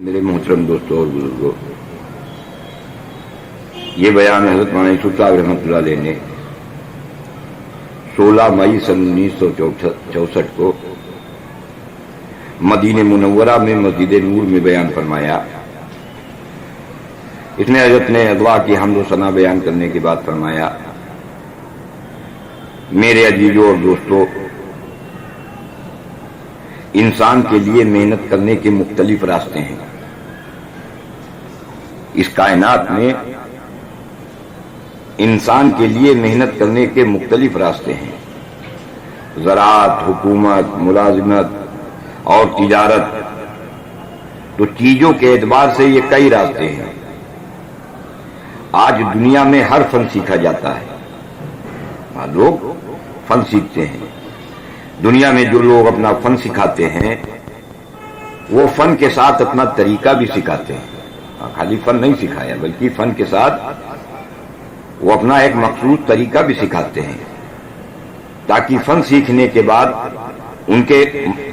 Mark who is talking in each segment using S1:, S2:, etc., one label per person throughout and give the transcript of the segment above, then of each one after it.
S1: میرے محترم دوستوں اور بزرگوں، یہ بیان حضرت مولانا یوسف صاحب رحمۃ اللہ علیہ نے 16 مئی سن 1964 کو مدینہ منورہ میں مسجد نور میں بیان فرمایا۔ اس میں حضرت نے ادعا کی حمد و ثنا بیان کرنے کے بعد فرمایا، میرے عزیزوں اور دوستوں، انسان کے لیے محنت کرنے کے مختلف راستے ہیں۔ اس کائنات میں انسان کے لیے محنت کرنے کے مختلف راستے ہیں۔ زراعت، حکومت، ملازمت اور تجارت، تو چیزوں کے اعتبار سے یہ کئی راستے ہیں۔ آج دنیا میں ہر فن سیکھا جاتا ہے، لوگ فن سیکھتے ہیں۔ دنیا میں جو لوگ اپنا فن سکھاتے ہیں وہ فن کے ساتھ اپنا طریقہ بھی سکھاتے ہیں۔ خالی فن نہیں سکھایا بلکہ فن کے ساتھ وہ اپنا ایک مخصوص طریقہ بھی سکھاتے ہیں، تاکہ فن سیکھنے کے بعد ان کے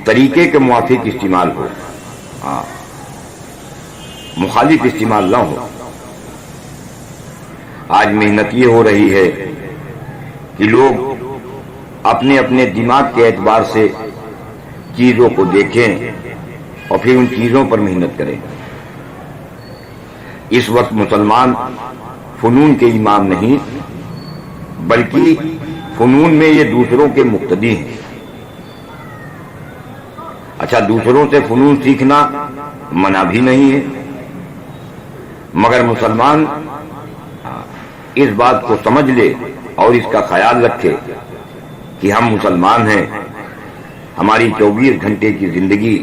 S1: طریقے کے موافق استعمال ہو، مخالف استعمال نہ ہو۔ آج محنت یہ ہو رہی ہے کہ لوگ اپنے اپنے دماغ کے اعتبار سے چیزوں کو دیکھیں اور پھر ان چیزوں پر محنت کریں۔ اس وقت مسلمان فنون کے امام نہیں بلکہ فنون میں یہ دوسروں کے مقتدی ہیں۔ اچھا، دوسروں سے فنون سیکھنا منع بھی نہیں ہے، مگر مسلمان اس بات کو سمجھ لے اور اس کا خیال رکھے کہ ہم مسلمان ہیں، ہماری 24 گھنٹے کی زندگی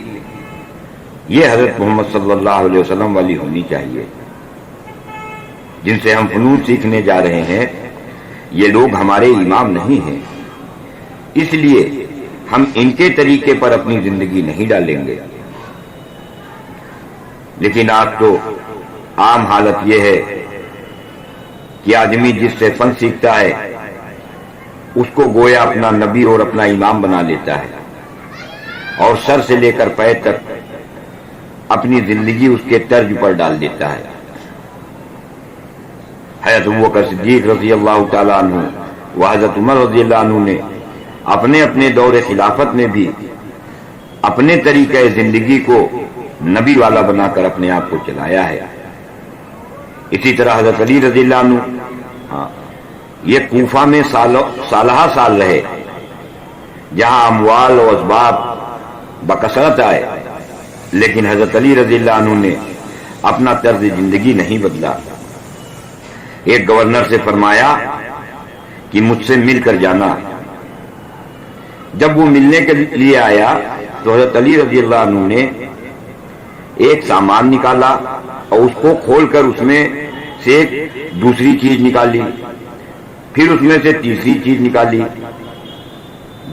S1: یہ حضرت محمد صلی اللہ علیہ وسلم والی ہونی چاہیے۔ جن سے ہم فنون سیکھنے جا رہے ہیں یہ لوگ ہمارے امام نہیں ہیں، اس لیے ہم ان کے طریقے پر اپنی زندگی نہیں ڈالیں گے۔ لیکن آج تو عام حالت یہ ہے کہ آدمی جس سے فن سیکھتا ہے اس کو گویا اپنا نبی اور اپنا امام بنا لیتا ہے، اور سر سے لے کر پیر تک اپنی زندگی اس کے طرز پر ڈال دیتا ہے۔ حضرت ابوبکر صدیق رضی اللہ تعالیٰ عنہ و حضرت عمر رضی اللہ عنہ نے اپنے اپنے دور خلافت میں بھی اپنے طریقہ زندگی کو نبی والا بنا کر اپنے آپ کو چلایا ہے۔ اسی طرح حضرت علی رضی اللہ عنہ یہ کوفہ میں سالہ سال رہے، جہاں اموال و اسباب بکثرت آئے، لیکن حضرت علی رضی اللہ عنہ نے اپنا طرز زندگی نہیں بدلا۔ ایک گورنر سے فرمایا کہ مجھ سے مل کر جانا۔ جب وہ ملنے کے لیے آیا تو حضرت علی رضی اللہ عنہ نے ایک سامان نکالا اور اس کو کھول کر اس میں سے ایک دوسری چیز نکالی، پھر اس میں سے تیسری چیز نکالی۔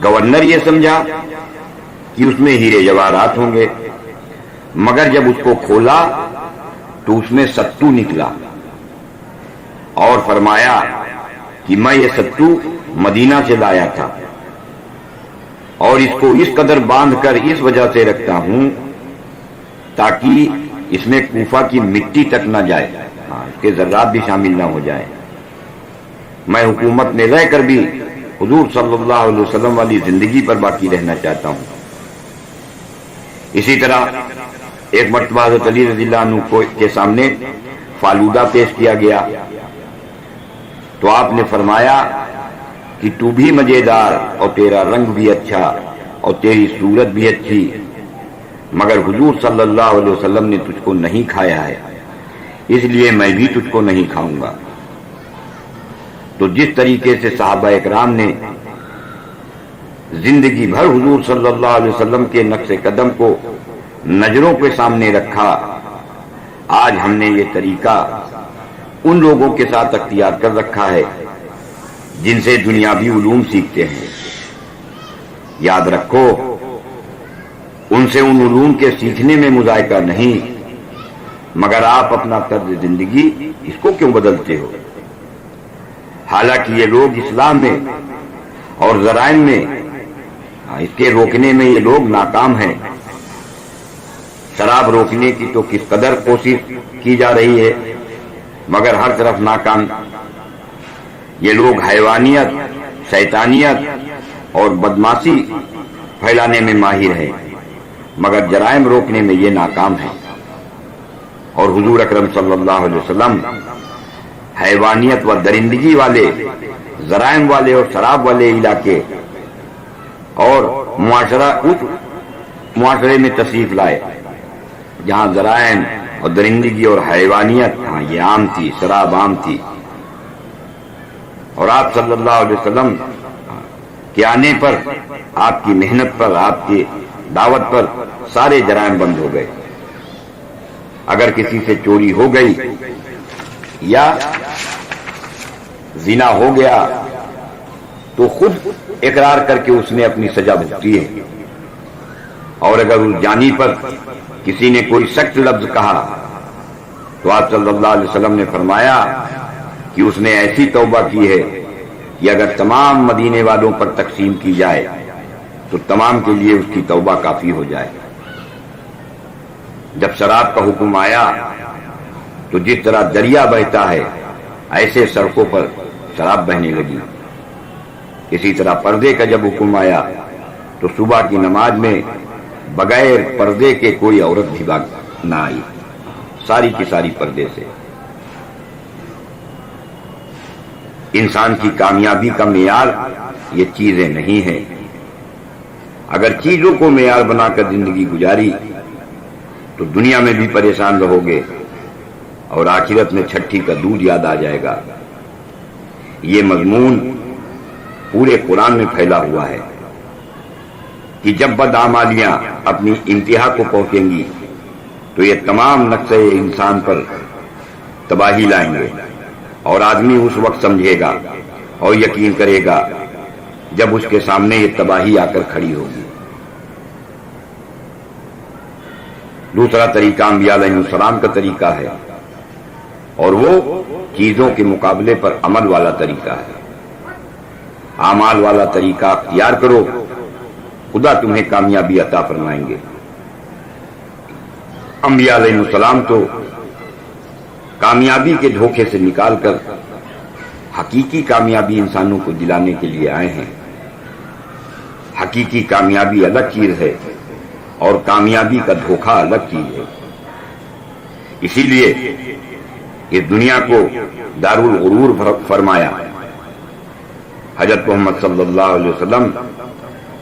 S1: گورنر یہ سمجھا کہ اس میں ہیرے جواہرات ہوں گے، مگر جب اس کو کھولا تو اس میں ستو نکلا، اور فرمایا کہ میں یہ ستو مدینہ سے لایا تھا اور اس کو اس قدر باندھ کر اس وجہ سے رکھتا ہوں تاکہ اس میں کوفہ کی مٹی تک نہ جائے، اس کے ذرات بھی شامل نہ ہو جائیں۔ میں حکومت میں رہ کر بھی حضور صلی اللہ علیہ وسلم والی زندگی پر باقی رہنا چاہتا ہوں۔ اسی طرح ایک مرتبہ حضرت علی رضی اللہ عنہ کے سامنے فالودہ پیش کیا گیا تو آپ نے فرمایا کہ تو بھی مزیدار اور تیرا رنگ بھی اچھا اور تیری صورت بھی اچھی، مگر حضور صلی اللہ علیہ وسلم نے تجھ کو نہیں کھایا ہے، اس لیے میں بھی تجھ کو نہیں کھاؤں گا۔ تو جس طریقے سے صحابہ اکرام نے زندگی بھر حضور صلی اللہ علیہ وسلم کے نقش قدم کو نظروں کے سامنے رکھا، آج ہم نے یہ طریقہ ان لوگوں کے ساتھ اختیار کر رکھا ہے جن سے دنیاوی علوم سیکھتے ہیں۔ یاد رکھو، ان سے ان علوم کے سیکھنے میں مذائقہ نہیں، مگر آپ اپنا طرز زندگی اس کو کیوں بدلتے ہو؟ حالانکہ یہ لوگ اسلام میں اور ذرائع میں اس کے روکنے میں یہ لوگ ناکام ہیں۔ شراب روکنے کی تو کس قدر کوشش کی جا رہی ہے، مگر ہر طرف ناکام۔ یہ لوگ حیوانیت، شیطانیت اور بدمعاشی پھیلانے میں ماہر ہیں، مگر جرائم روکنے میں یہ ناکام ہیں۔ اور حضور اکرم صلی اللہ علیہ وسلم حیوانیت و درندگی والے، جرائم والے اور شراب والے علاقے اور معاشرے میں تشریف لائے جہاں جرائم اور درندگی اور حیوانیت یہ عام تھی، شراب عام تھی۔ اور آپ صلی اللہ علیہ وسلم کے آنے پر، آپ کی محنت پر، آپ کی دعوت پر سارے جرائم بند ہو گئے۔ اگر کسی سے چوری ہو گئی یا زنا ہو گیا تو خود اقرار کر کے اس نے اپنی سزا بھگتی ہے، اور اگر اس جانی پر کسی نے کوئی سخت لفظ کہا تو آپ صلی اللہ علیہ وسلم نے فرمایا کہ اس نے ایسی توبہ کی ہے کہ اگر تمام مدینے والوں پر تقسیم کی جائے تو تمام کے لیے اس کی توبہ کافی ہو جائے۔ جب شراب کا حکم آیا تو جس طرح دریا بہتا ہے ایسے سڑکوں پر شراب بہنے لگی۔ اسی طرح پردے کا جب حکم آیا تو صبح کی نماز میں بغیر پردے کے کوئی عورت بھی باق نہ آئی، ساری کی ساری پردے سے۔ انسان کی کامیابی کا معیار یہ چیزیں نہیں ہیں۔ اگر چیزوں کو معیار بنا کر زندگی گزاری تو دنیا میں بھی پریشان رہو گے اور آخرت میں چھٹی کا دودھ یاد آ جائے گا۔ یہ مضمون پورے قرآن میں پھیلا ہوا ہے کہ جب بدعمالیاں اپنی انتہا کو پہنچیں گی تو یہ تمام نقشے انسان پر تباہی لائیں گے، اور آدمی اس وقت سمجھے گا اور یقین کرے گا جب اس کے سامنے یہ تباہی آ کر کھڑی ہوگی۔ دوسرا طریقہ انبیاء علیہ السلام کا طریقہ ہے، اور وہ چیزوں کے مقابلے پر عمل والا طریقہ ہے۔ اعمال والا طریقہ اختیار کرو، خدا تمہیں کامیابی عطا فرمائیں گے۔ انبیاء علیہ السلام تو کامیابی کے دھوکے سے نکال کر حقیقی کامیابی انسانوں کو دلانے کے لیے آئے ہیں۔ حقیقی کامیابی الگ چیز ہے اور کامیابی کا دھوکہ الگ چیز ہے۔ اسی لیے اس دنیا کو دارالغرور فرمایا۔ حضرت محمد صلی اللہ علیہ وسلم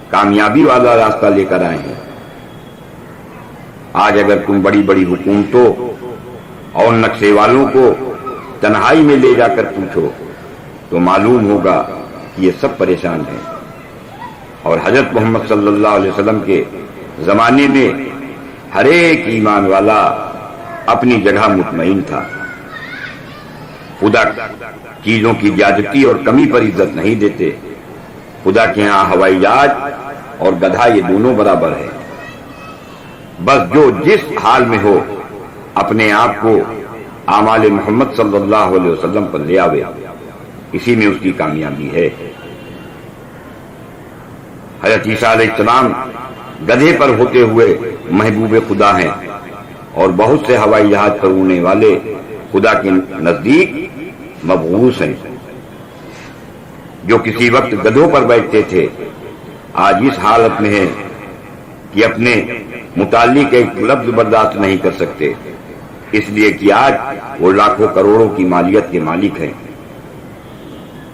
S1: کامیابی والا راستہ لے کر آئے ہیں۔ آج اگر تم بڑی بڑی حکومتوں اور نقشے والوں کو تنہائی میں لے جا کر پوچھو تو معلوم ہوگا کہ یہ سب پریشان ہیں۔ اور حضرت محمد صلی اللہ علیہ وسلم کے زمانے میں ہر ایک ایمان والا اپنی جگہ مطمئن تھا۔ خدا چیزوں کی زیادتی اور کمی پر عزت نہیں دیتے۔ خدا کے ہاں ہوائی جہاز اور گدھا یہ دونوں برابر ہے۔ بس جو جس حال میں ہو اپنے آپ کو اعمال محمد صلی اللہ علیہ وسلم پر لے آوے، اسی میں اس کی کامیابی ہے۔ حضرت عیسیٰ علیہ السلام گدھے پر ہوتے ہوئے محبوب خدا ہیں، اور بہت سے ہوائی جہاز پر اڑنے والے خدا کے نزدیک مبعوث ہیں۔ جو کسی وقت گدھوں پر بیٹھتے تھے آج اس حالت میں ہیں کہ اپنے متعلق ایک لفظ برداشت نہیں کر سکتے، اس لیے کہ آج وہ لاکھوں کروڑوں کی مالیت کے مالک ہیں۔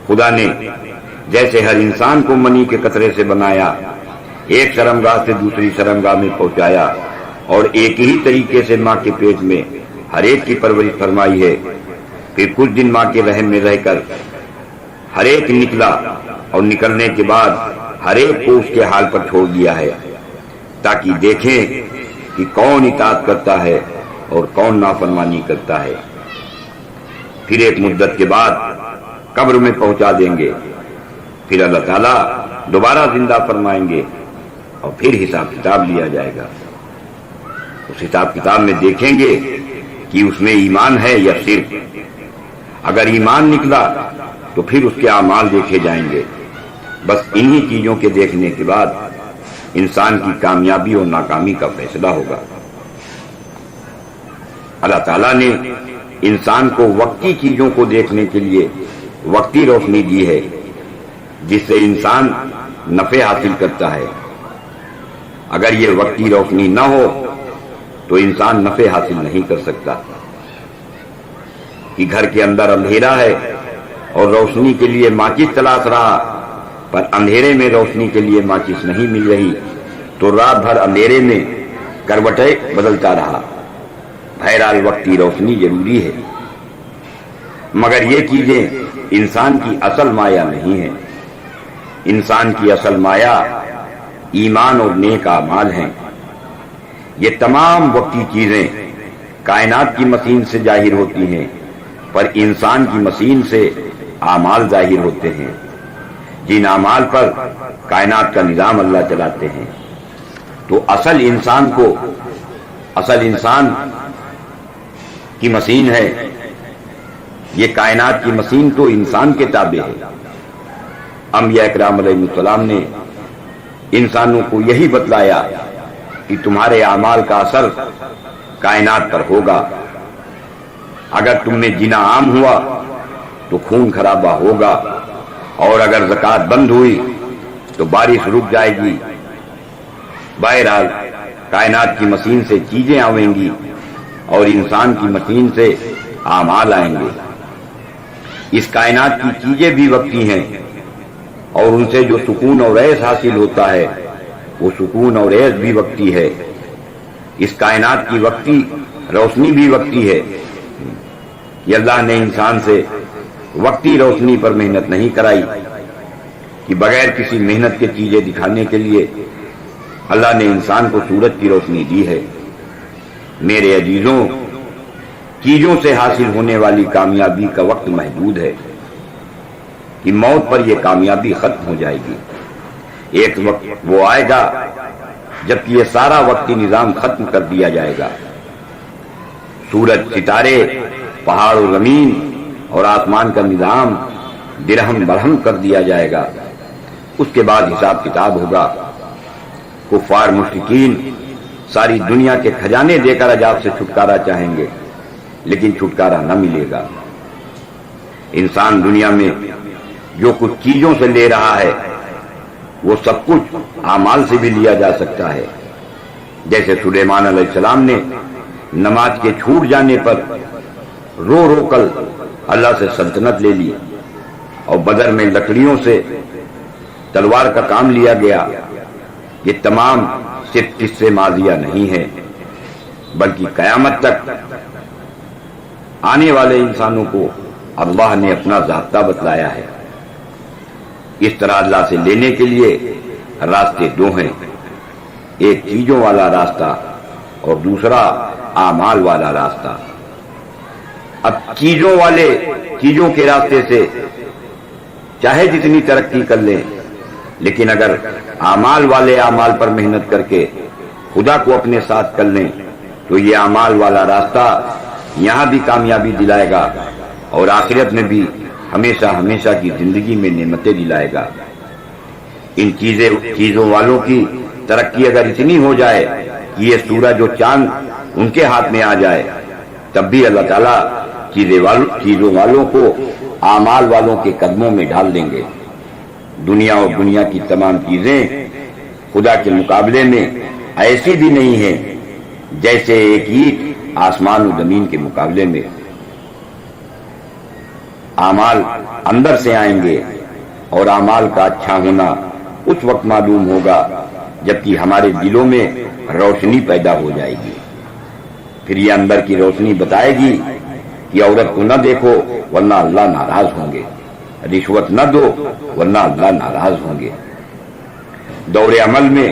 S1: خدا نے جیسے ہر انسان کو منی کے قطرے سے بنایا، ایک شرمگاہ سے دوسری شرمگاہ میں پہنچایا، اور ایک ہی طریقے سے ماں کے پیٹ میں ہر ایک کی پرورش فرمائی ہے، پھر کچھ دن ماں کے رحم میں رہ کر ہر ایک نکلا، اور نکلنے کے بعد ہر ایک کو اس کے حال پر چھوڑ دیا ہے تاکہ دیکھیں کہ کون اطاعت کرتا ہے اور کون نافرمانی کرتا ہے۔ پھر ایک مدت کے بعد قبر میں پہنچا دیں گے، پھر اللہ تعالیٰ دوبارہ زندہ فرمائیں گے، اور پھر حساب کتاب لیا جائے گا۔ اس حساب کتاب میں دیکھیں گے کہ اس میں ایمان ہے یا شرک۔ اگر ایمان نکلا تو پھر اس کے اعمال دیکھے جائیں گے۔ بس انہی چیزوں کے دیکھنے کے بعد انسان کی کامیابی اور ناکامی کا فیصلہ ہوگا۔ اللہ تعالیٰ نے انسان کو وقتی چیزوں کو دیکھنے کے لیے وقتی روشنی دی ہے، جس سے انسان نفع حاصل کرتا ہے۔ اگر یہ وقتی روشنی نہ ہو تو انسان نفع حاصل نہیں کر سکتا۔ کہ گھر کے اندر اندھیرا ہے اور روشنی کے لیے ماچس تلاش رہا، پر اندھیرے میں روشنی کے لیے ماچس نہیں مل رہی، تو رات بھر اندھیرے میں کروٹیں بدلتا رہا۔ بہرحال وقتی روشنی ضروری ہے، مگر یہ چیزیں انسان کی اصل مایا نہیں ہیں۔ انسان کی اصل مایا ایمان اور نیک اعمال ہیں۔ یہ تمام وقتی چیزیں کائنات کی مشین سے ظاہر ہوتی ہیں، پر انسان کی مشین سے اعمال ظاہر ہوتے ہیں، جن اعمال پر کائنات کا نظام اللہ چلاتے ہیں۔ تو اصل انسان کی مشین ہے، یہ کائنات کی مشین تو انسان کے تابع ہے۔ انبیاء اکرام علیہ السلام نے انسانوں کو یہی بتلایا کہ تمہارے اعمال کا اثر کائنات پر ہوگا۔ اگر تم میں زنا عام ہوا تو خون خرابہ ہوگا، اور اگر زکوٰۃ بند ہوئی تو بارش رک جائے گی۔ بہرحال کائنات کی مشین سے چیزیں آئیں گی اور انسان کی مشین سے اعمال آئیں گے۔ اس کائنات کی چیزیں بھی وقتی ہیں، اور ان سے جو سکون اور عیش حاصل ہوتا ہے وہ سکون اور عیش بھی وقتی ہے۔ اس کائنات کی وقتی روشنی بھی وقتی ہے۔ یہ اللہ نے انسان سے وقتی روشنی پر محنت نہیں کرائی کہ بغیر کسی محنت کے چیزیں دکھانے کے لیے اللہ نے انسان کو سورج کی روشنی دی ہے۔ میرے عزیزوں، چیزوں سے حاصل ہونے والی کامیابی کا وقت محدود ہے کہ موت پر یہ کامیابی ختم ہو جائے گی۔ ایک وقت وہ آئے گا جبکہ یہ سارا وقتی نظام ختم کر دیا جائے گا۔ سورج، ستارے، پہاڑ و زمین اور آسمان کا نظام درہم برہم کر دیا جائے گا۔ اس کے بعد حساب کتاب ہوگا۔ کفار مشرکین ساری دنیا کے خزانے دے کر عذاب سے چھٹکارا چاہیں گے، لیکن چھٹکارا نہ ملے گا۔ انسان دنیا میں جو کچھ چیزوں سے لے رہا ہے وہ سب کچھ اعمال سے بھی لیا جا سکتا ہے۔ جیسے سلیمان علیہ السلام نے نماز کے چھوٹ جانے پر رو رو کر اللہ سے سلطنت لے لی، اور بدر میں لکڑیوں سے تلوار کا کام لیا گیا۔ یہ تمام صرف قصے ماضیہ نہیں ہے، بلکہ قیامت تک آنے والے انسانوں کو اللہ نے اپنا ضابطہ بتلایا ہے۔ اس طرح اللہ سے لینے کے لیے راستے دو ہیں، ایک چیزوں والا راستہ اور دوسرا اعمال والا راستہ۔ اب چیزوں کے راستے سے چاہے جتنی ترقی کر لیں، لیکن اگر اعمال والے اعمال پر محنت کر کے خدا کو اپنے ساتھ کر لیں تو یہ اعمال والا راستہ یہاں بھی کامیابی دلائے گا اور آخرت میں بھی ہمیشہ ہمیشہ کی زندگی میں نعمتیں دلائے گا۔ ان چیزوں والوں کی ترقی اگر اتنی ہو جائے کہ یہ سورج و چاند ان کے ہاتھ میں آ جائے، تب بھی اللہ تعالیٰ چیزوں والوں کو اعمال والوں کے قدموں میں ڈال دیں گے۔ دنیا اور دنیا کی تمام چیزیں خدا کے مقابلے میں ایسی بھی نہیں ہیں جیسے ایک اینٹ آسمان و زمین کے مقابلے میں۔ اعمال اندر سے آئیں گے، اور اعمال کا اچھا ہونا اس وقت معلوم ہوگا جبکہ ہمارے دلوں میں روشنی پیدا ہو جائے گی۔ پھر یہ اندر کی روشنی بتائے گی کہ عورت کو نہ دیکھو ورنہ اللہ ناراض ہوں گے، رشوت نہ دو ورنہ اللہ ناراض ہوں گے۔ دور عمل میں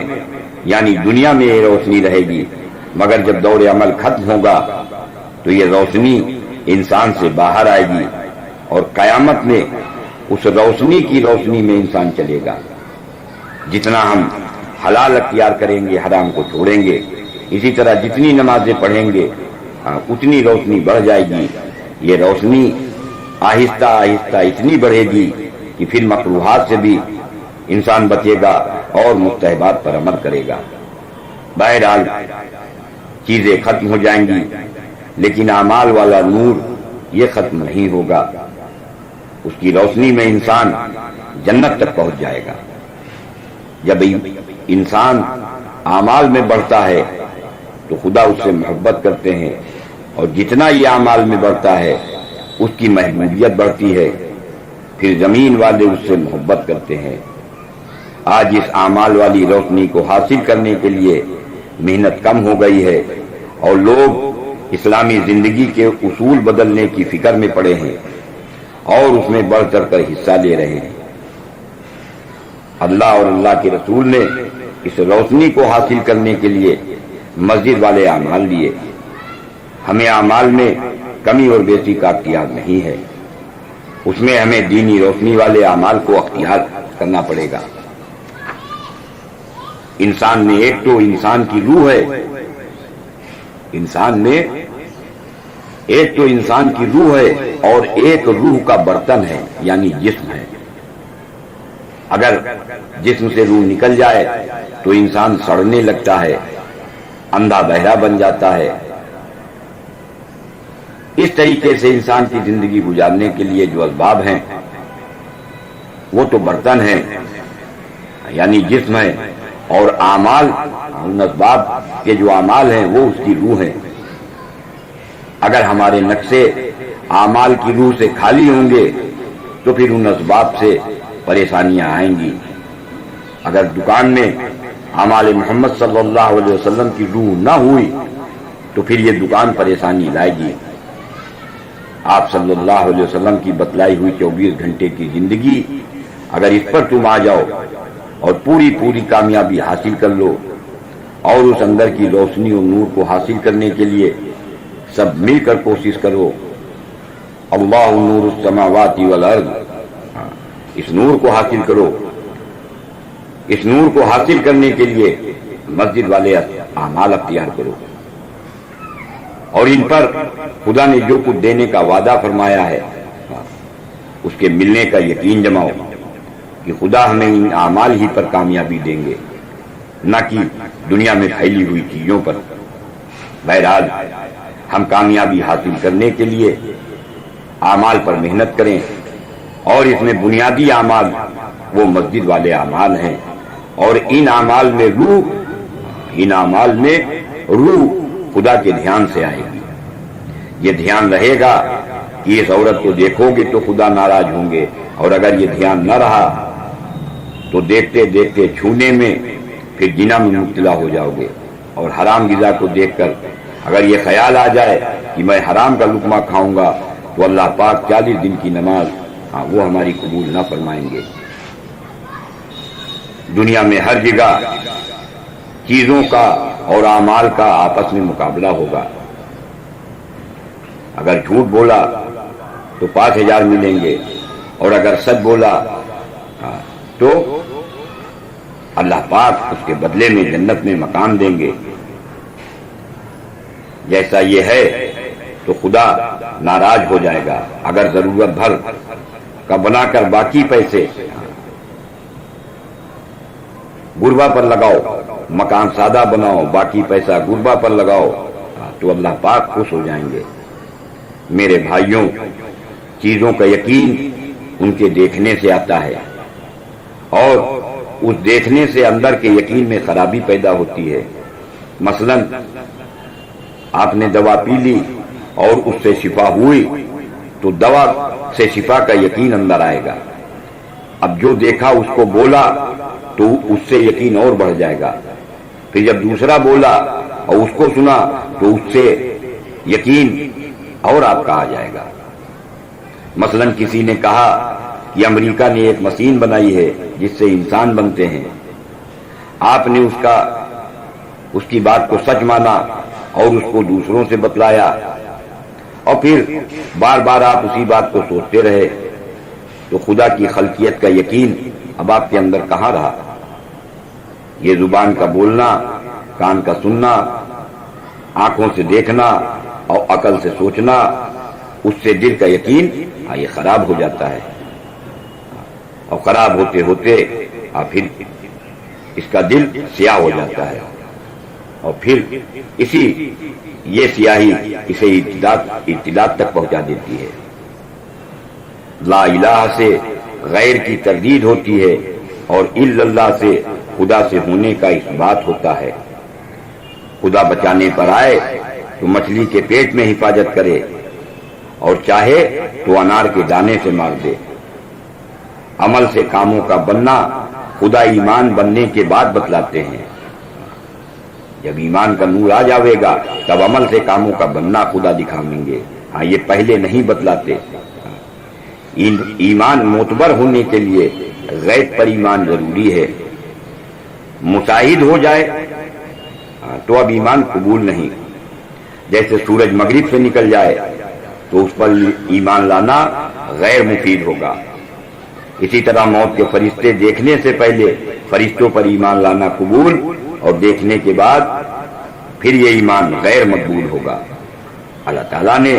S1: یعنی دنیا میں یہ روشنی رہے گی، مگر جب دور عمل ختم ہوگا تو یہ روشنی انسان سے باہر آئے گی، اور قیامت میں اس روشنی کی روشنی میں انسان چلے گا۔ جتنا ہم حلال اختیار کریں گے، حرام کو چھوڑیں گے، اسی طرح جتنی نمازیں پڑھیں گے اتنی روشنی بڑھ جائے گی۔ یہ روشنی آہستہ آہستہ اتنی بڑھے گی کہ پھر مکروہات سے بھی انسان بچے گا اور مستحبات پر عمل کرے گا۔ بہرحال چیزیں ختم ہو جائیں گی، لیکن اعمال والا نور یہ ختم نہیں ہوگا، اس کی روشنی میں انسان جنت تک پہنچ جائے گا۔ جب انسان اعمال میں بڑھتا ہے تو خدا اس سے محبت کرتے ہیں، اور جتنا یہ اعمال میں بڑھتا ہے اس کی محبوبیت بڑھتی ہے، پھر زمین والے اس سے محبت کرتے ہیں۔ آج اس اعمال والی روشنی کو حاصل کرنے کے لیے محنت کم ہو گئی ہے، اور لوگ اسلامی زندگی کے اصول بدلنے کی فکر میں پڑے ہیں اور اس میں بڑھ چڑھ کر حصہ لے رہے ہیں۔ اللہ اور اللہ کے رسول نے اس روشنی کو حاصل کرنے کے لیے مسجد والے اعمال لیے۔ ہمیں اعمال میں کمی اور بیشی کا اختیار نہیں ہے، اس میں ہمیں دینی روشنی والے اعمال کو اختیار کرنا پڑے گا۔ انسان میں ایک تو انسان کی روح ہے، انسان میں ایک تو انسان کی روح ہے اور ایک روح کا برتن ہے، یعنی جسم ہے۔ اگر جسم سے روح نکل جائے تو انسان سڑنے لگتا ہے، اندھا بہرا بن جاتا ہے۔ اس طریقے سے انسان کی زندگی گزارنے کے لیے جو اسباب ہیں وہ تو برتن ہیں، یعنی جسم ہے، اور اعمال ان اسباب کے جو اعمال ہیں وہ اس کی روح ہے۔ اگر ہمارے نقشے اعمال کی روح سے خالی ہوں گے تو پھر ان اسباب سے پریشانیاں آئیں گی۔ اگر دکان میں اعمال محمد صلی اللہ علیہ وسلم کی روح نہ ہوئی تو پھر یہ دکان پریشانی لائے گی۔ آپ صلی اللہ علیہ وسلم کی بتلائی ہوئی 24 گھنٹے کی زندگی اگر اس پر تم آ جاؤ اور پوری کامیابی حاصل کر لو، اور اس اندر کی روشنی اور نور کو حاصل کرنے کے لیے سب مل کر کوشش کرو۔ اللہ نور السماوات والارض، اس نور کو حاصل کرو۔ اس نور کو حاصل کرنے کے لیے مسجد والے اعمال اختیار کرو، اور ان پر خدا نے جو کچھ دینے کا وعدہ فرمایا ہے اس کے ملنے کا یقین جماؤ کہ خدا ہمیں ان اعمال ہی پر کامیابی دیں گے، نہ کہ دنیا میں پھیلی ہوئی چیزوں پر۔ بہرحال ہم کامیابی حاصل کرنے کے لیے اعمال پر محنت کریں، اور اس میں بنیادی اعمال وہ مسجد والے اعمال ہیں، اور ان اعمال میں روح خدا کے دھیان سے آئے گی۔ یہ دھیان رہے گا کہ اس عورت کو دیکھو گے تو خدا ناراض ہوں گے، اور اگر یہ دھیان نہ رہا تو دیکھتے دیکھتے چھونے میں پھر زنا میں مبتلا ہو جاؤ گے، اور حرام غذا کو دیکھ کر اگر یہ خیال آ جائے کہ میں حرام کا لقمہ کھاؤں گا تو اللہ پاک 40 دن کی نماز وہ ہماری قبول نہ فرمائیں گے۔ دنیا میں ہر جگہ چیزوں کا اور اعمال کا آپس میں مقابلہ ہوگا۔ اگر جھوٹ بولا تو 5000 ملیں گے، اور اگر سچ بولا تو اللہ پاک اس کے بدلے میں جنت میں مقام دیں گے۔ جیسا یہ ہے تو خدا ناراض ہو جائے گا۔ اگر ضرورت بھر کا بنا کر باقی پیسے غربا پر لگاؤ، مکان سادہ بناؤ، باقی پیسہ غربا پر لگاؤ، تو اللہ پاک خوش ہو جائیں گے۔ میرے بھائیوں، چیزوں کا یقین ان کے دیکھنے سے آتا ہے، اور اس دیکھنے سے اندر کے یقین میں خرابی پیدا ہوتی ہے۔ مثلا آپ نے دوا پی لی اور اس سے شفا ہوئی تو دوا سے شفا کا یقین اندر آئے گا۔ اب جو دیکھا اس کو بولا تو اس سے یقین اور بڑھ جائے گا، پھر جب دوسرا بولا اور اس کو سنا تو اس سے یقین اور آپ کا آ جائے گا۔ مثلا کسی نے کہا کہ امریکہ نے ایک مشین بنائی ہے جس سے انسان بنتے ہیں، آپ نے اس کی بات کو سچ مانا اور اس کو دوسروں سے بتلایا، اور پھر بار بار آپ اسی بات کو سوچتے رہے، تو خدا کی خلقیت کا یقین اب آپ کے اندر کہاں رہا؟ یہ زبان کا بولنا، کان کا سننا، آنکھوں سے دیکھنا اور عقل سے سوچنا، اس سے دل کا یقین یہ خراب ہو جاتا ہے، اور خراب ہوتے ہوتے پھر اس کا دل سیاہ ہو جاتا ہے، اور پھر اسی یہ سیاہی اسے ابتداء تک پہنچا دیتی ہے۔ لا الہ سے غیر کی تردید ہوتی ہے اور الا اللہ سے خدا سے ہونے کا اس بات ہوتا ہے۔ خدا بچانے پر آئے تو مچھلی کے پیٹ میں حفاظت کرے اور چاہے تو انار کے دانے سے مار دے۔ عمل سے کاموں کا بننا خدا ایمان بننے کے بعد بتلاتے ہیں۔ جب ایمان کا نور آ جاوے گا تب عمل سے کاموں کا بننا خدا دکھائیں گے۔ ہاں یہ پہلے نہیں بتلاتے۔ ایمان معتبر ہونے کے لیے غیب پر ایمان ضروری ہے۔ مشاہد ہو جائے تو اب ایمان قبول نہیں۔ جیسے سورج مغرب سے نکل جائے تو اس پر ایمان لانا غیر مفید ہوگا۔ اسی طرح موت کے فرشتے دیکھنے سے پہلے فرشتوں پر ایمان لانا قبول اور دیکھنے کے بعد پھر یہ ایمان غیر مقبول ہوگا۔ اللہ تعالیٰ نے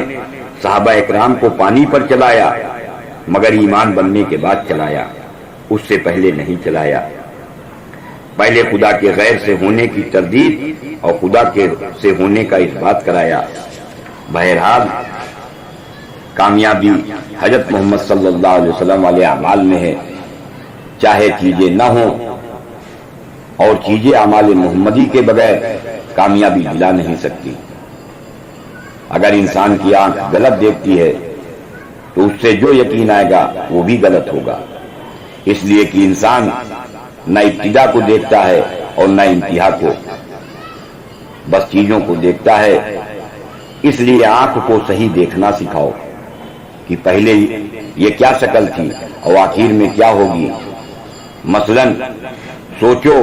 S1: صحابہ اکرام کو پانی پر چلایا مگر ایمان بننے کے بعد چلایا، اس سے پہلے نہیں چلایا۔ پہلے خدا کے غیر سے ہونے کی تردید اور خدا کے سے ہونے کا اس بات کرایا۔ بہرحال کامیابی حضرت محمد صلی اللہ علیہ وسلم والے اعمال میں ہے، چاہے چیزیں نہ ہوں، اور چیزیں اعمال محمدی کے بغیر کامیابی دلا نہیں سکتی۔ اگر انسان کی آنکھ غلط دیکھتی ہے تو اس سے جو یقین آئے گا وہ بھی غلط ہوگا، اس لیے کہ انسان نہ ابتدا کو دیکھتا ہے اور نہ انتہا کو، بس چیزوں کو دیکھتا ہے۔ اس لیے آنکھ کو صحیح دیکھنا سکھاؤ کہ پہلے یہ کیا شکل تھی اور آخر میں کیا ہوگی۔ مثلا سوچو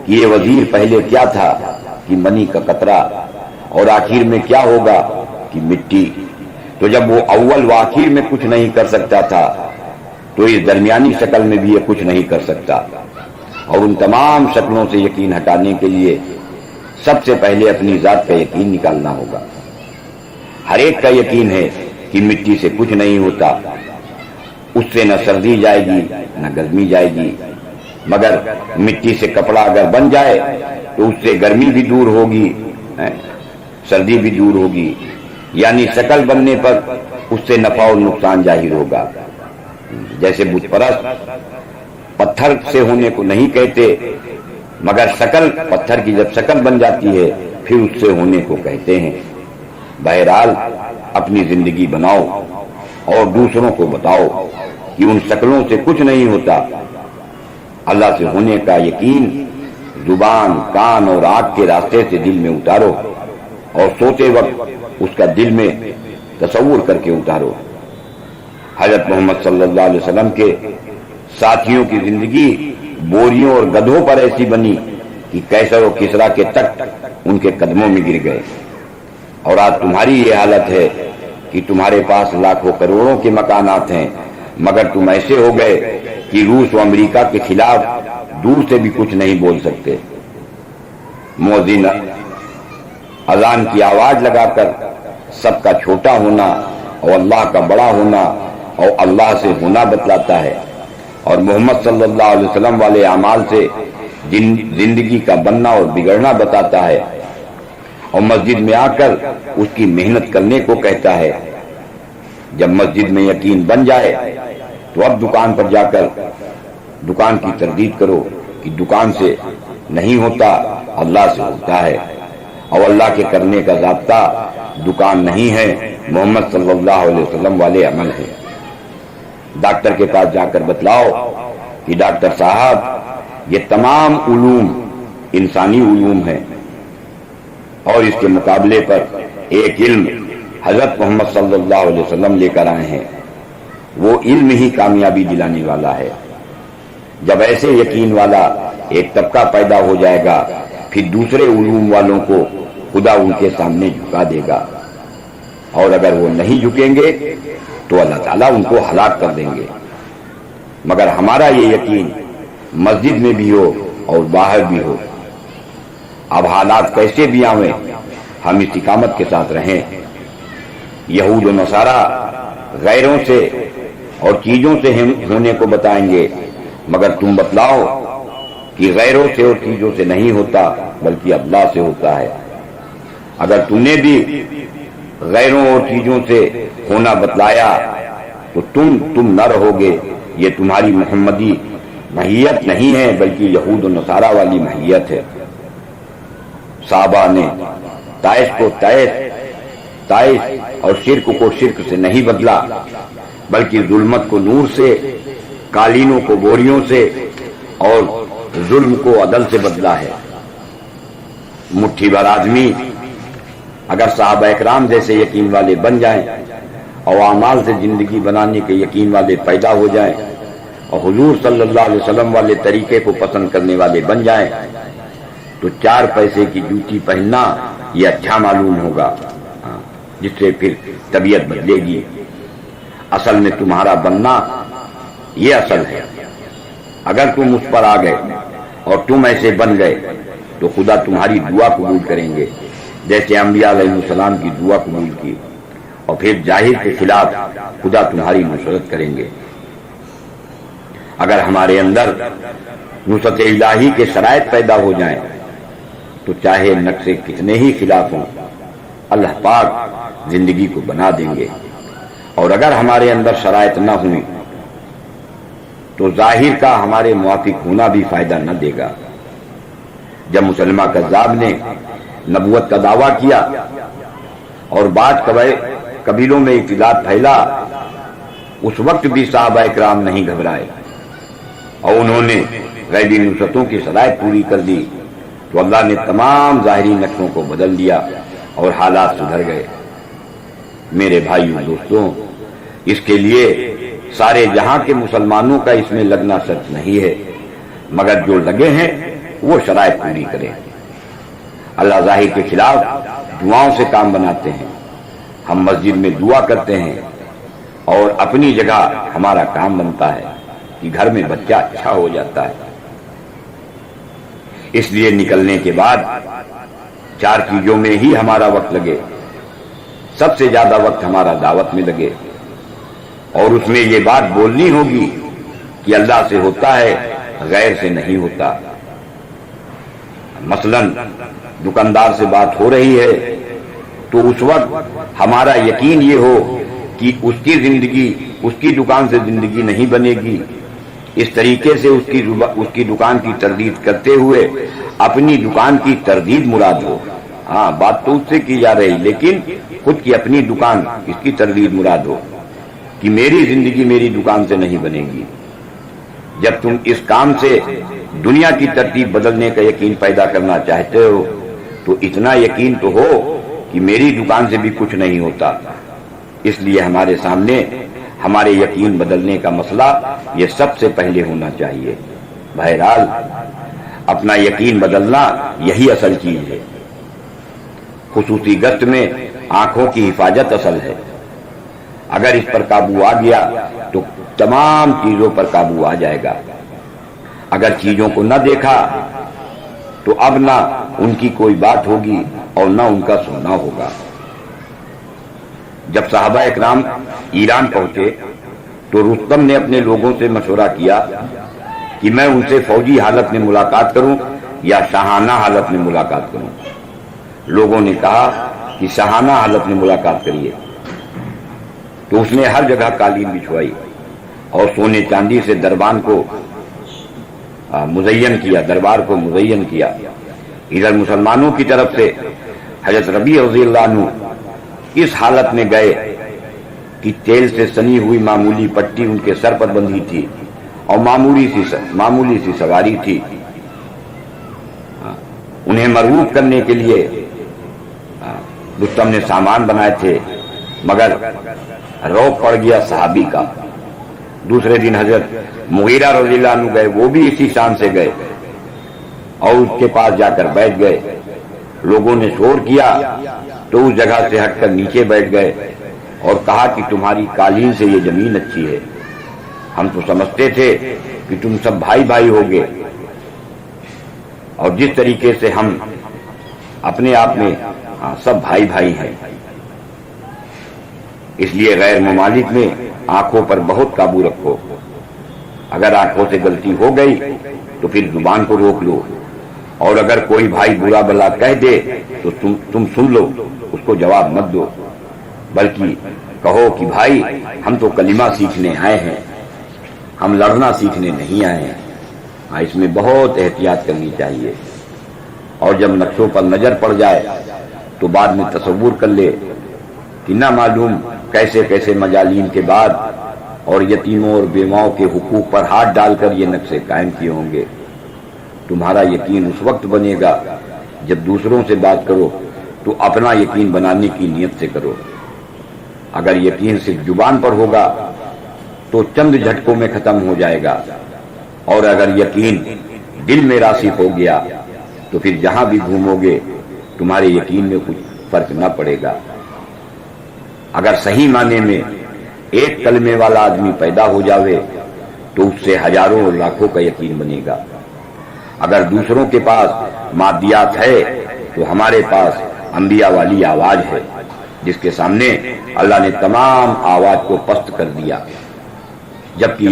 S1: کہ یہ وزیر پہلے کیا تھا کہ منی کا قطرہ اور آخر میں کیا ہوگا کہ مٹی۔ تو جب وہ اول و آخر میں کچھ نہیں کر سکتا تھا تو اس درمیانی شکل میں بھی یہ کچھ نہیں کر سکتا۔ اور ان تمام شکلوں سے یقین ہٹانے کے لیے سب سے پہلے اپنی ذات کا یقین نکالنا ہوگا۔ ہر ایک کا یقین ہے کہ مٹی سے کچھ نہیں ہوتا، اس سے نہ سردی جائے گی نہ گرمی جائے گی، مگر مٹی سے کپڑا اگر بن جائے تو اس سے گرمی بھی دور ہوگی، سردی بھی دور ہوگی، یعنی شکل بننے پر اس سے نفع اور نقصان ظاہر ہوگا۔ جیسے بت پرست پتھر سے ہونے کو نہیں کہتے، مگر شکل پتھر کی جب شکل بن جاتی ہے پھر اس سے ہونے کو کہتے ہیں۔ بہرحال اپنی زندگی بناؤ اور دوسروں کو بتاؤ کہ ان شکلوں سے کچھ نہیں ہوتا۔ اللہ سے ہونے کا یقین زبان، کان اور آنکھ کے راستے سے دل میں اتارو اور سوتے وقت اس کا دل میں تصور کر کے اتارو۔ حضرت محمد صلی اللہ علیہ وسلم کے ساتھیوں کی زندگی بوریوں اور گدھوں پر ایسی بنی کہ کیسر و کسرا کے تخت ان کے قدموں میں گر گئے، اور آج تمہاری یہ حالت ہے کہ تمہارے پاس لاکھوں کروڑوں کے مکانات ہیں مگر تم ایسے ہو گئے کہ روس و امریکہ کے خلاف دور سے بھی کچھ نہیں بول سکتے۔ مؤذن اذان کی آواز لگا کر سب کا چھوٹا ہونا اور اللہ کا بڑا ہونا اور اللہ سے ہونا بتلاتا ہے، اور محمد صلی اللہ علیہ وسلم والے اعمال سے زندگی کا بننا اور بگڑنا بتاتا ہے، اور مسجد میں آ کر اس کی محنت کرنے کو کہتا ہے۔ جب مسجد میں یقین بن جائے تو اب دکان پر جا کر دکان کی تردید کرو کہ دکان سے نہیں ہوتا، اللہ سے ہوتا ہے، اور اللہ کے کرنے کا ضابطہ دکان نہیں ہے، محمد صلی اللہ علیہ وسلم والے عمل ہے۔ ڈاکٹر کے پاس جا کر بتلاؤ کہ ڈاکٹر صاحب یہ تمام علوم انسانی علوم ہیں، اور اس کے مقابلے پر ایک علم حضرت محمد صلی اللہ علیہ وسلم لے کر آئے ہیں، وہ علم ہی کامیابی دلانے والا ہے۔ جب ایسے یقین والا ایک طبقہ پیدا ہو جائے گا پھر دوسرے علوم والوں کو خدا ان کے سامنے جھکا دے گا، اور اگر وہ نہیں جھکیں گے تو اللہ تعالیٰ ان کو ہلاک کر دیں گے۔ مگر ہمارا یہ یقین مسجد میں بھی ہو اور باہر بھی ہو، اب حالات کیسے بھی آئیں ہم استقامت کے ساتھ رہیں۔ یہود و نصارہ غیروں سے اور چیزوں سے ہونے کو بتائیں گے، مگر تم بتلاؤ کہ غیروں سے اور چیزوں سے نہیں ہوتا بلکہ اللہ سے ہوتا ہے۔ اگر تم نے بھی غیروں اور چیزوں سے ہونا بتلایا تو تم نہ رہو گے. یہ تمہاری محمدی ماہیت نہیں ہے بلکہ یہود و نصارہ والی ماہیت ہے. صحابہ نے طائش کو طائش اور شرک کو شرک سے نہیں بدلا بلکہ ظلمت کو نور سے، قالینوں کو بوریوں سے اور ظلم کو عدل سے بدلا ہے. مٹھی بھر آدمی اگر صحابہ اکرام جیسے یقین والے بن جائیں اور اعمال سے زندگی بنانے کے یقین والے پیدا ہو جائیں اور حضور صلی اللہ علیہ وسلم والے طریقے کو پسند کرنے والے بن جائیں تو 4 پیسے کی جوتی پہننا یہ اچھا معلوم ہوگا، جس سے پھر طبیعت بدلے گی. اصل میں تمہارا بننا یہ اصل ہے. اگر تم اس پر آ گئے اور تم ایسے بن گئے تو خدا تمہاری دعا قبول کریں گے جیسے انبیاء علیہ السلام کی دعا قبول کی، اور پھر جاہل کے خلاف خدا تمہاری نصرت کریں گے. اگر ہمارے اندر نصرت الہی کے شرائط پیدا ہو جائیں تو چاہے نقشے کتنے ہی خلاف ہوں اللہ پاک زندگی کو بنا دیں گے. اور اگر ہمارے اندر شرائط نہ ہوئی تو ظاہر کا ہمارے موافق ہونا بھی فائدہ نہ دے گا. جب مسلمہ کذاب نے نبوت کا دعویٰ کیا اور بعض قبیلوں میں اختلاف پھیلا، اس وقت بھی صحابہ اکرام نہیں گھبرائے اور انہوں نے غیبی نصرتوں کی شرائط پوری کر دی تو اللہ نے تمام ظاہری نقشوں کو بدل دیا اور حالات سدھر گئے. میرے بھائیوں دوستوں، اس کے لیے سارے جہاں کے مسلمانوں کا اس میں لگنا شرط نہیں ہے، مگر جو لگے ہیں وہ شرائط پوری کریں. اللہ ظاہر کے خلاف دعاؤں سے کام بناتے ہیں. ہم مسجد میں دعا کرتے ہیں اور اپنی جگہ ہمارا کام بنتا ہے کہ گھر میں بچہ اچھا ہو جاتا ہے. اس لیے نکلنے کے بعد 4 چیزوں میں ہی ہمارا وقت لگے. سب سے زیادہ وقت ہمارا دعوت میں لگے اور اس میں یہ بات بولنی ہوگی کہ اللہ سے ہوتا ہے، غیر سے نہیں ہوتا. مثلا دکاندار سے بات ہو رہی ہے تو اس وقت ہمارا یقین یہ ہو کہ اس کی زندگی، اس کی دکان سے زندگی نہیں بنے گی. اس طریقے سے اس کی دکان کی تردید کرتے ہوئے اپنی دکان کی تردید مراد ہو. ہاں، بات تو اس سے کی جا رہی لیکن خود کی اپنی دکان، اس کی تردید مراد ہو کہ میری زندگی میری دکان سے نہیں بنے گی. جب تم اس کام سے دنیا کی ترتیب بدلنے کا یقین پیدا کرنا چاہتے ہو تو اتنا یقین تو ہو کہ میری دکان سے بھی کچھ نہیں ہوتا. اس لیے ہمارے سامنے ہمارے یقین بدلنے کا مسئلہ یہ سب سے پہلے ہونا چاہیے. بہرحال اپنا یقین بدلنا یہی اصل چیز ہے. خصوصی گشت میں آنکھوں کی حفاظت اصل ہے. اگر اس پر قابو آ گیا تو تمام چیزوں پر قابو آ جائے گا. اگر چیزوں کو نہ دیکھا تو اب نہ ان کی کوئی بات ہوگی اور نہ ان کا سننا ہوگا. جب صحابہ اکرام ایران پہنچے تو رستم نے اپنے لوگوں سے مشورہ کیا کہ میں ان سے فوجی حالت میں ملاقات کروں یا شاہانہ حالت میں ملاقات کروں. لوگوں نے کہا کہ شاہانہ حالت میں ملاقات کریے. تو اس نے ہر جگہ قالین بچھوائی اور سونے چاندی سے دربار کو مزین کیا. ادھر مسلمانوں کی طرف سے حضرت ربیع رضی اللہ عنہ اس حالت میں گئے کہ تیل سے سنی ہوئی معمولی پٹی ان کے سر پر بندھی تھی اور معمولی سی سواری تھی. انہیں مرغوب کرنے کے لیے رستم نے سامان بنائے تھے مگر روک پڑ گیا صحابی کا. دوسرے دن حضرت مغیرہ رضی اللہ عنہ گئے، وہ بھی اسی شان سے گئے اور اس کے پاس جا کر بیٹھ گئے. لوگوں نے شور کیا تو اس جگہ سے ہٹ کر نیچے بیٹھ گئے اور کہا کہ تمہاری قالین سے یہ زمین اچھی ہے. ہم تو سمجھتے تھے کہ تم سب بھائی بھائی ہوگے اور جس طریقے سے ہم اپنے آپ میں سب بھائی بھائی ہیں. اس لیے غیر ممالک میں آنکھوں پر بہت قابو رکھو. اگر آنکھوں سے غلطی ہو گئی تو پھر زبان کو روک لو اور اگر کوئی بھائی برا بلا کہہ دے تو تم سن لو، اس کو جواب مت دو، بلکہ کہو کہ بھائی ہم تو کلمہ سیکھنے آئے ہیں، ہم لڑنا سیکھنے نہیں آئے ہیں۔ اس میں بہت احتیاط کرنی چاہیے، اور جب نقشوں پر نظر پڑ جائے تو بعد میں تصور کر لے کہ نہ معلوم کیسے کیسے مجالین کے بعد اور یتیموں اور بیواؤں کے حقوق پر ہاتھ ڈال کر یہ نقشے قائم کیے ہوں گے۔ تمہارا یقین اس وقت بنے گا جب دوسروں سے بات کرو تو اپنا یقین بنانے کی نیت سے کرو۔ اگر یقین صرف زبان پر ہوگا تو چند جھٹکوں میں ختم ہو جائے گا، اور اگر یقین دل میں راسخ ہو گیا تو پھر جہاں بھی گھومو گے تمہارے یقین میں کچھ فرق نہ پڑے گا۔ اگر صحیح معنی میں ایک کلمے والا آدمی پیدا ہو جاوے تو اس سے ہزاروں اور لاکھوں کا یقین بنے گا۔ اگر دوسروں کے پاس مادیات ہے تو ہمارے پاس انبیاء والی آواز ہے، جس کے سامنے اللہ نے تمام آواز کو پست کر دیا، جبکہ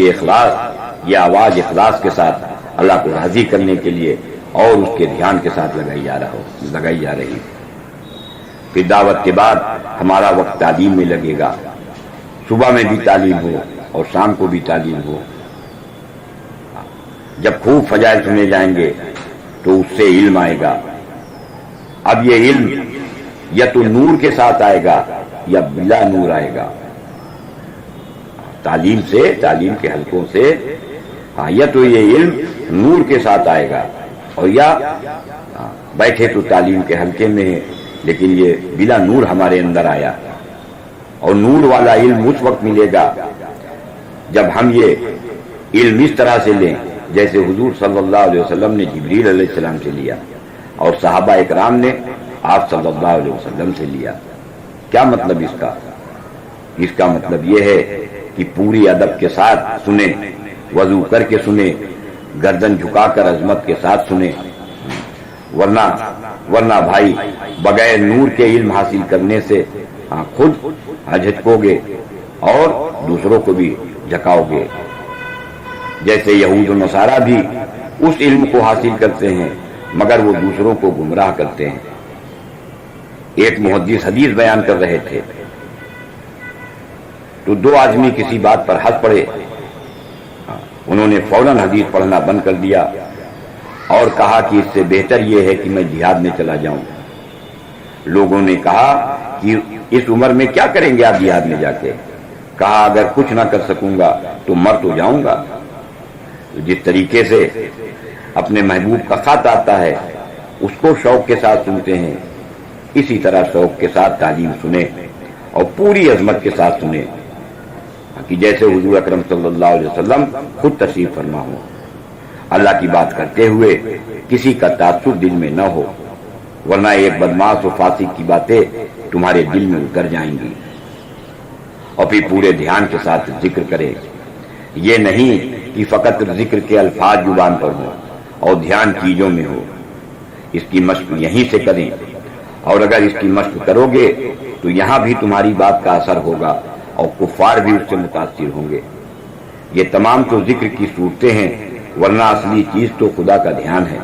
S1: یہ آواز اخلاص کے ساتھ اللہ کو راضی کرنے کے لیے اور اس کے دھیان کے ساتھ لگائی جا رہی۔ پھر دعوت کے بعد ہمارا وقت تعلیم میں لگے گا، صبح میں بھی تعلیم ہو اور شام کو بھی تعلیم ہو۔ جب خوب فضائل سنے جائیں گے تو اس سے علم آئے گا۔ اب یہ علم یا تو نور کے ساتھ آئے گا یا بلا نور آئے گا۔ تعلیم کے حلقوں سے یا تو یہ علم نور کے ساتھ آئے گا، اور یا بیٹھے تو تعلیم کے حلقے میں ہے لیکن یہ بلا نور ہمارے اندر آیا۔ اور نور والا علم اس وقت ملے گا جب ہم یہ علم اس طرح سے لیں جیسے حضور صلی اللہ علیہ وسلم نے جبریل علیہ السلام سے لیا اور صحابہ اکرام نے آپ صلی اللہ علیہ وسلم سے لیا۔ کیا مطلب اس کا مطلب یہ ہے کہ پوری ادب کے ساتھ سنیں، وضو کر کے سنیں، گردن جھکا کر عظمت کے ساتھ سنیں، ورنہ بھائی بغیر نور کے علم حاصل کرنے سے خود جھٹکو گے اور دوسروں کو بھی جھکاؤ گے۔ جیسے یہود و نصارہ بھی اس علم کو حاصل کرتے ہیں مگر وہ دوسروں کو گمراہ کرتے ہیں۔ ایک محدث حدیث بیان کر رہے تھے تو دو آدمی کسی بات پر ہنس پڑے، انہوں نے فوراً حدیث پڑھنا بند کر دیا اور کہا کہ اس سے بہتر یہ ہے کہ میں جہاد میں چلا جاؤں۔ لوگوں نے کہا کہ اس عمر میں کیا کریں گے آپ جہاد میں جا کے؟ کہا اگر کچھ نہ کر سکوں گا تو مر تو جاؤں گا۔ جس طریقے سے اپنے محبوب کا خط آتا ہے اس کو شوق کے ساتھ سنتے ہیں، اسی طرح شوق کے ساتھ تعلیم سنیں اور پوری عظمت کے ساتھ سنیں کہ جیسے حضور اکرم صلی اللہ علیہ وسلم خود تشریف فرما ہو۔ اللہ کی بات کرتے ہوئے کسی کا تعصب دل میں نہ ہو، ورنہ ایک بدماش و فاسق کی باتیں تمہارے دل میں اتر جائیں گی۔ اور پھر پورے دھیان کے ساتھ ذکر کرے، یہ نہیں کہ فقط ذکر کے الفاظ زبان پر ہوں اور دھیان چیزوں میں ہو۔ اس کی مشق یہیں سے کریں، اور اگر اس کی مشق کرو گے تو یہاں بھی تمہاری بات کا اثر ہوگا اور کفار بھی اس سے متاثر ہوں گے۔ یہ تمام تو ذکر کی صورتیں ہیں، ورنہ اصلی چیز تو خدا کا دھیان ہے۔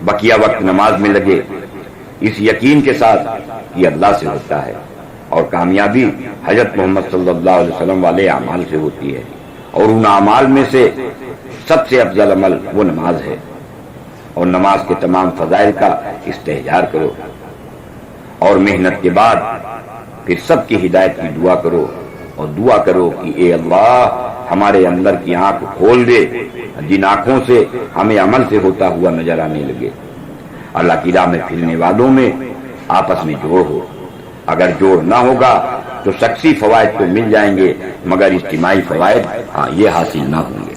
S1: بقیہ وقت نماز میں لگے اس یقین کے ساتھ کہ اللہ سے ہوتا ہے، اور کامیابی حضرت محمد صلی اللہ علیہ وسلم والے اعمال سے ہوتی ہے، اور ان اعمال میں سے سب سے افضل عمل وہ نماز ہے۔ اور نماز کے تمام فضائل کا استحضار کرو، اور محنت کے بعد پھر سب کی ہدایت کی دعا کرو، اور دعا کرو کہ اے اللہ ہمارے اندر کی آنکھ کھول دے، جن آنکھوں سے ہمیں عمل سے ہوتا ہوا نظر آنے لگے۔ اللہ کی راہ میں پھرنے والوں میں آپس میں جوڑ ہو، اگر جوڑ نہ ہوگا تو شخصی فوائد تو مل جائیں گے مگر اجتماعی فوائد یہ حاصل نہ ہوں گے۔